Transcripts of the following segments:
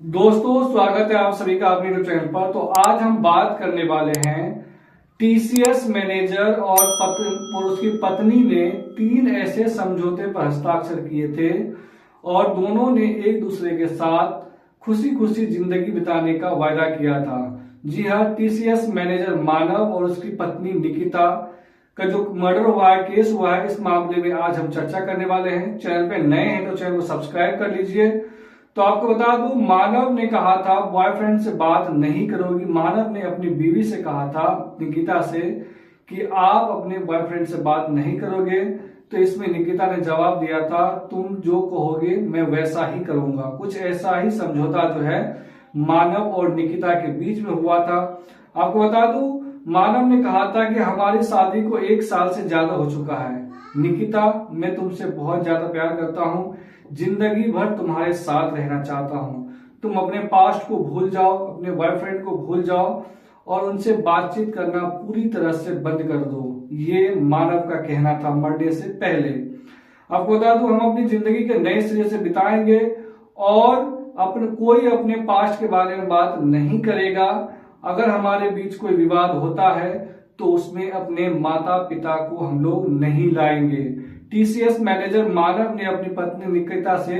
दोस्तों, स्वागत है आप सभी का अपने यूट्यूब चैनल पर। तो आज हम बात करने वाले हैं टीसीएस मैनेजर और उसकी पत्नी ने 3 ऐसे समझौते पर हस्ताक्षर किए थे और दोनों ने एक दूसरे के साथ खुशी खुशी जिंदगी बिताने का वायदा किया था। जी हाँ, टीसीएस मैनेजर मानव और उसकी पत्नी निकिता का जो मर्डर हुआ है, केस हुआ है, इस मामले में आज हम चर्चा करने वाले हैं। चैनल पे नए हैं तो चैनल को सब्सक्राइब कर लीजिए। तो आपको बता दूं, मानव ने कहा था बॉयफ्रेंड से बात नहीं करोगी। मानव ने अपनी बीवी से कहा था, निकिता से, कि आप अपने बॉयफ्रेंड से बात नहीं करोगे। तो इसमें निकिता ने जवाब दिया था, तुम जो कहोगे मैं वैसा ही करूंगा। कुछ ऐसा ही समझौता जो है मानव और निकिता के बीच में हुआ था। आपको बता दूं, मानव ने कहा था कि हमारी शादी को 1 साल से ज्यादा हो चुका है। निकिता, मैं तुमसे बहुत ज्यादा प्यार करता हूँ, जिंदगी भर तुम्हारे साथ रहना चाहता हूं। तुम अपने पास्ट को भूल जाओ, अपने बॉयफ्रेंड को भूल जाओ और उनसे बातचीत करना पूरी तरह से बंद कर दो। ये मानव का कहना था मरने से पहले। आपको बता दूं, हम अपनी जिंदगी के नए सिरे से बिताएंगे और कोई अपने पास्ट के बारे में बात नहीं करेगा। अगर हमारे बीच कोई विवाद होता है तो उसमें अपने माता पिता को हम लोग नहीं लाएंगे। टीसीएस मैनेजर मानव ने अपनी पत्नी निकिता से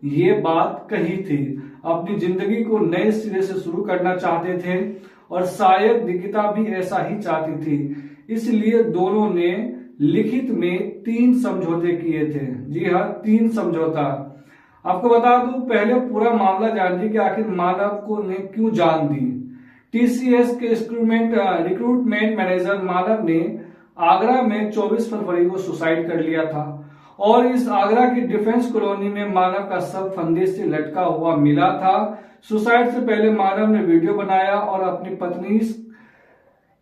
ये बात कही थी। अपनी जिंदगी को नए सिरे से शुरू करना चाहते थे और शायद निकिता भी ऐसा ही चाहती थी। इसलिए दोनों ने लिखित में 3 समझौते किए थे। जी हाँ, 3 समझौता। आपको बता दूं, पहले पूरा मामला जानिए कि आखिर मानव को ने क्यों जान दी। टीसीएस के रिक्रूटमेंट मैनेजर मानव ने आगरा में 24 फरवरी को सुसाइड कर लिया था और इस आगरा की डिफेंस कॉलोनी में मानव का शव फंदे से लटका हुआ मिला था। सुसाइड से पहले मानव ने वीडियो बनाया और अपनी पत्नी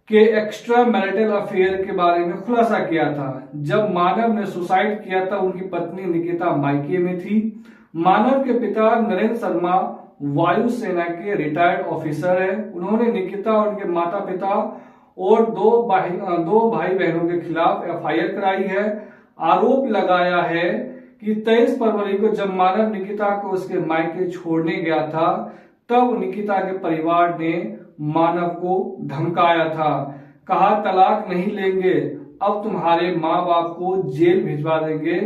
के एक्स्ट्रा मैरिटल अफेयर के बारे में खुलासा किया था। जब मानव ने सुसाइड किया था, उनकी पत्नी निकिता मायके में थी। मानव के पिता नरेंद्र शर्मा वायुसेना के रिटायर्ड ऑफिसर है। उन्होंने निकिता और उनके माता पिता और दो भाई बहनों के खिलाफ एफआईआर कराई है। आरोप लगाया है कि 23 फरवरी को जब मानव निकिता को उसके मायके छोड़ने गया था, तब निकिता के परिवार ने मानव को धमकाया था। कहा, तलाक नहीं लेंगे, अब तुम्हारे माँ बाप को जेल भिजवा देंगे,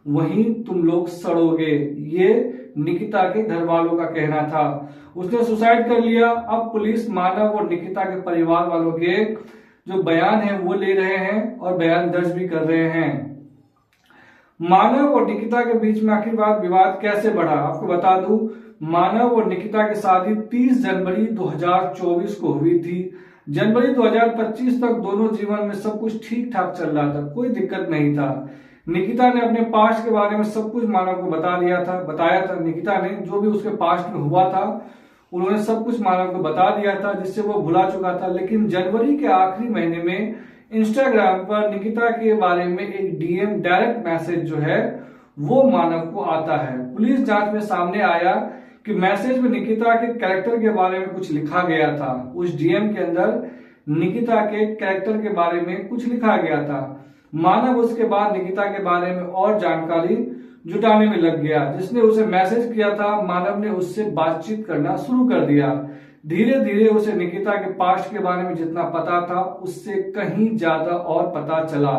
वहीं तुम लोग सड़ोगे। ये निकिता के घर वालों का कहना था। उसने सुसाइड कर लिया। अब पुलिस मानव और निकिता के परिवार वालों के जो बयान है वो ले रहे हैं और बयान दर्ज भी कर रहे हैं। मानव और निकिता के बीच में आखिरकार विवाद कैसे बढ़ा, आपको बता दूं, मानव और निकिता की शादी 30 जनवरी 2024 को हुई थी। जनवरी 2025 तक दोनों जीवन में सब कुछ ठीक ठाक चल रहा था, कोई दिक्कत नहीं था। निकिता ने अपने पास्ट के बारे में सब कुछ मानव को बताया था। निकिता ने जो भी उसके पास्ट में हुआ था, उन्होंने सब कुछ मानव को बता दिया था, जिससे वो भुला चुका था। लेकिन जनवरी के आखिरी महीने में इंस्टाग्राम पर निकिता के बारे में एक डीएम, डायरेक्ट मैसेज जो है वो मानव को आता है। पुलिस जांच में सामने आया कि मैसेज में निकिता के कैरेक्टर के बारे में कुछ लिखा गया था। उस डीएम के अंदर निकिता के कैरेक्टर के बारे में कुछ लिखा गया था। मानव उसके बाद निकिता के बारे में और जानकारी जुटाने में लग गया। जिसने उसे मैसेज किया था, मानव ने उससे बातचीत करना शुरू कर दिया। धीरे धीरे उसे निकिता के पास्ट के बारे में जितना पता था, उससे कहीं ज्यादा और पता चला।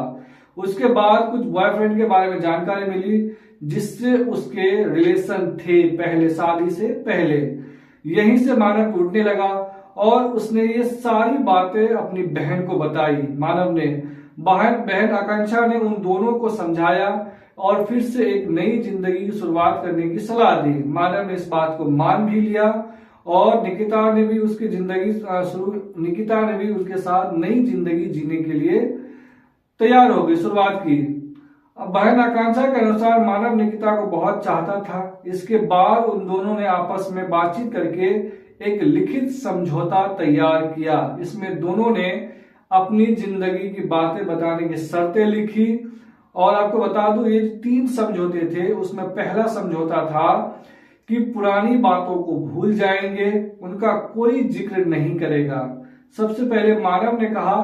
उसके बाद कुछ बॉयफ्रेंड के बारे में जानकारी मिली, जिससे उसके रिलेशन थे पहले, शादी से पहले। यहीं से मानव टूटने लगा और उसने ये सारी बातें अपनी बहन को बताई। मानव ने बहन आकांक्षा ने उन दोनों को समझाया और फिर से एक नई जिंदगी की शुरुआत करने की सलाह दी। मानव ने इस बात को मान भी लिया और निकिता ने भी उसके साथ नई जिंदगी जीने के लिए तैयार हो गई, शुरुआत की। अब बहन आकांक्षा के अनुसार मानव निकिता को बहुत चाहता था। इसके बाद उन दोनों ने आपस में बातचीत करके एक लिखित समझौता तैयार किया। इसमें दोनों ने अपनी जिंदगी की बातें बताने की शर्तें लिखी। और आपको बता दूं, ये 3 समझौते थे। उसमें पहला समझौता था कि पुरानी बातों को भूल जाएंगे, उनका कोई जिक्र नहीं करेगा। सबसे पहले मानव ने कहा,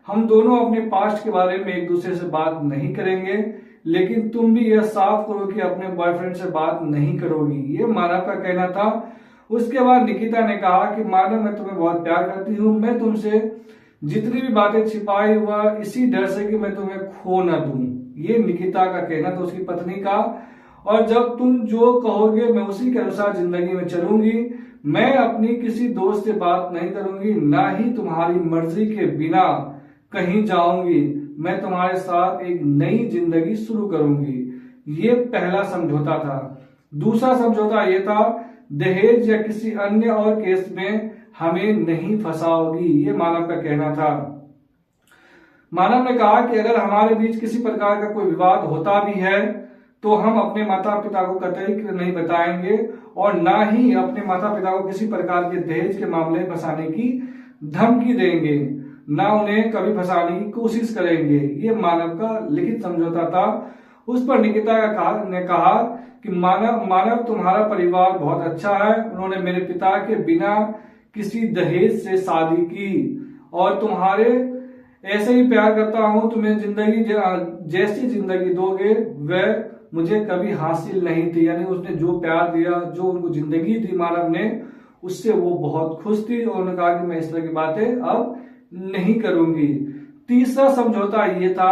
हम दोनों अपने पास्ट के बारे में एक दूसरे से बात नहीं करेंगे, लेकिन तुम भी यह साफ करो कि अपने बॉयफ्रेंड से बात नहीं करोगी। ये मानव का कहना था। उसके बाद निकिता ने कहा कि मानव, मैं तुम्हें बहुत प्यार करती हूँ, मैं तुमसे जितनी भी बातें छिपाई वह इसी डर से कि मैं तुम्हें खो न दूं। ये निकिता का कहना था, उसकी पत्नी का। और जब तुम जो कहोगे मैं उसी के अनुसार जिंदगी में चलूंगी। मैं अपनी किसी दोस्त से बात नहीं करूंगी, ना ही तुम्हारी मर्जी के बिना कहीं जाऊंगी। मैं तुम्हारे साथ एक नई जिंदगी शुरू करूंगी। ये पहला समझौता था। दूसरा समझौता ये था, दहेज या किसी अन्य और केस में हमें नहीं फंसाओगी। ये मानव का कहना था। मानव ने कहा कि अगर हमारे बीच किसी प्रकार का कोई विवाद होता भी है तो हम अपने माता पिता को कतई नहीं बताएंगे और ना ही अपने माता पिता को किसी प्रकार के दहेज के मामले में फंसाने की धमकी देंगे, ना उन्हें कभी फंसाने की कोशिश करेंगे। ये मानव का लिखित समझौता था। उस पर निकिता ने कहा कि मानव तुम्हारा परिवार बहुत अच्छा है। उन्होंने मेरे पिता के बिना किसी दहेज से शादी की और तुम्हारे ऐसे ही प्यार करता हूं। तुम्हें जिंदगी जैसी जिंदगी दोगे वह मुझे कभी हासिल नहीं थी। यानी उसने जो प्यार दिया, जो उनको जिंदगी दी मानव ने, उससे वो बहुत खुश थी और उन्होंने कहा कि मैं इस तरह की बातें अब नहीं करूंगी। तीसरा समझौता ये था,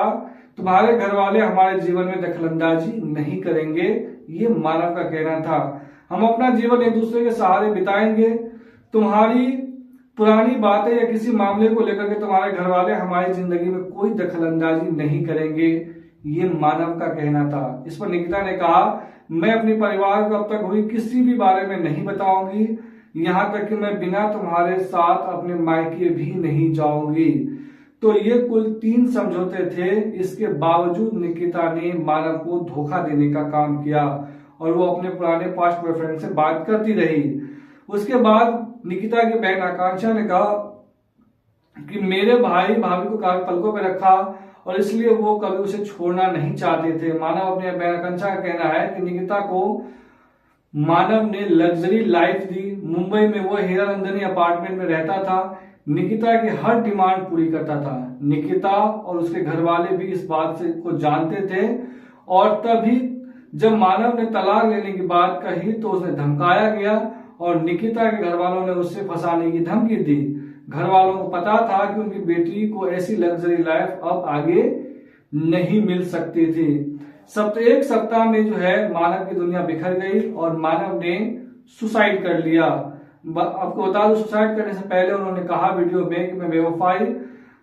तुम्हारे घर वाले हमारे जीवन में दखलंदाजी नहीं करेंगे। ये मानव का कहना था। हम अपना जीवन एक दूसरे के सहारे बिताएंगे। तुम्हारी पुरानी बातें या किसी मामले को लेकर के तुम्हारे घर वाले हमारी जिंदगी में कोई दखलंदाजी नहीं करेंगे। ये मानव का कहना था। इस पर निकिता ने कहा, मैं अपने परिवार को अब तक हुई किसी भी बारे में नहीं बताऊंगी, यहां तक कि मैं बिना तुम्हारे साथ अपने मायके भी नहीं जाऊंगी। तो ये कुल 3 समझौते थे। इसके बावजूद निकिता ने मानव को धोखा देने का काम किया और वो अपने पुराने पास्ट बॉयफ्रेंड से बात करती रही। उसके बाद निकिता की बहन आकांक्षा ने कहा कि मेरे भाई भाभी को काफी पलकों पे रखा और इसलिए वो कभी उसे छोड़ना नहीं चाहते थे। मानव अपने बहन आकांक्षा का कहना है कि निकिता को मानव ने लग्जरी लाइफ दी। मुंबई में वो हीरा नंदनी अपार्टमेंट में रहता था। निकिता की हर डिमांड पूरी करता था। निकिता और उसके घर वाले भी इस बात से को जानते थे और तभी जब मानव ने तलाक लेने की बात कही तो उसे धमकाया गया और निकिता के घर वालों ने उससे फंसाने की धमकी दी। घर वालों को पता था कि उनकी बेटी को ऐसी लग्जरी लाइफ अब आगे नहीं मिल सकती थी। एक सप्ताह में जो है मानव की दुनिया बिखर गई और मानव ने सुसाइड कर लिया। आपको बता दो, सुसाइड करने से पहले उन्होंने कहा वीडियो में कि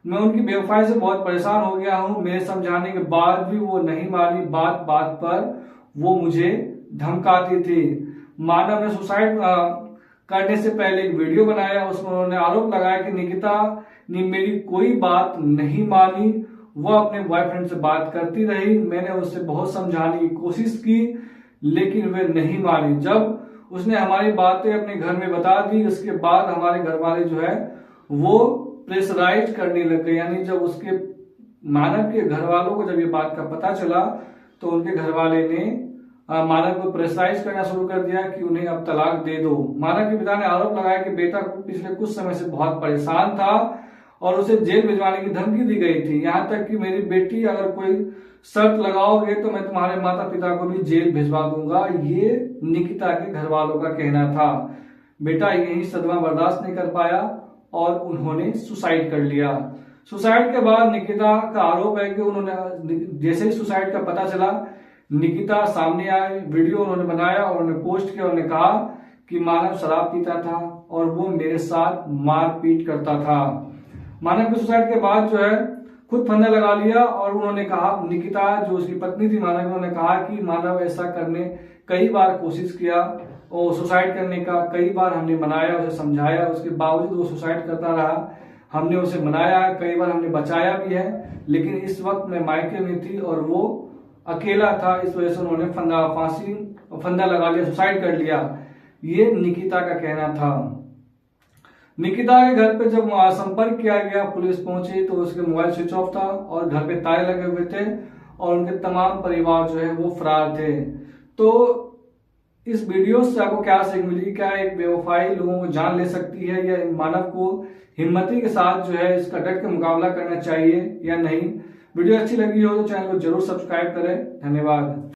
मैं उनकी बेवफाई से बहुत परेशान हो गया हूं। मेरे समझाने के बाद भी वो नहीं मानी। बात बात पर वो मुझे धमकाती थी। मानव ने सुसाइड करने से पहले एक वीडियो बनाया। उसमें उन्होंने आरोप लगाया कि निकिता ने मेरी कोई बात नहीं मानी। वह अपने बॉयफ्रेंड से बात करती रही। मैंने उससे बहुत समझाने की कोशिश की लेकिन वे नहीं मानी। जब उसने हमारी बातें अपने घर में बता दी, उसके बाद हमारे घर वाले जो है वो प्रेशराइज करने लग गए। यानी जब उसके मानव के घर वालों को जब ये बात का पता चला तो उनके घर वाले ने मानव को प्रेशराइज करना शुरू कर दिया कि उन्हें अब तलाक दे दो। मानव के पिता ने आरोप लगाया कि बेटा पिछले कुछ समय से बहुत परेशान था और उसे जेल भिजवाने की धमकी दी गई थी। यहाँ तक कि मेरी बेटी अगर कोई शर्त लगाओगे तो मैं तुम्हारे माता पिता को भी जेल भिजवा दूंगा। ये निकिता के घर वालों का कहना था। बेटा यही सदमा बर्दाश्त नहीं कर पाया और उन्होंने सुसाइड कर लिया। सुसाइड के बाद निकिता का आरोप है कि उन्होंने जैसे ही सुसाइड का पता चला, निकिता सामने आई, वीडियो उन्होंने बनाया और उन्होंने पोस्ट किया। उन्होंने कहा कि मानव शराब पीता था और वो मेरे साथ मारपीट करता था। मानव के सुसाइड के बाद जो है खुद फंदा लगा लिया और उन्होंने कहा, निकिता जो उसकी पत्नी थी मानव, उन्होंने कहा कि मानव ऐसा करने कई बार कोशिश किया और सुसाइड करने का कई बार हमने मनाया, उसे समझाया, उसके बावजूद वो सुसाइड करता रहा। हमने उसे मनाया, कई बार हमने बचाया भी है, लेकिन इस वक्त मैं मायके में थी और वो अकेला था। इस वजह से उन्होंने फंदा लगा लिया, सुसाइड कर लिया। ये निकिता का कहना था। निकिता के घर पे जब संपर्क किया गया, पुलिस पहुंची तो उसके मोबाइल स्विच ऑफ था और घर पे ताले लगे हुए थे और उनके तमाम परिवार जो है वो फरार थे। तो इस वीडियो से आपको क्या सीख मिली? क्या एक बेवफाई लोगों को जान ले सकती है या मानव को हिम्मती के साथ जो है इसका डट के मुकाबला करना चाहिए या नहीं? वीडियो अच्छी लगी हो तो चैनल को जरूर सब्सक्राइब करें। धन्यवाद।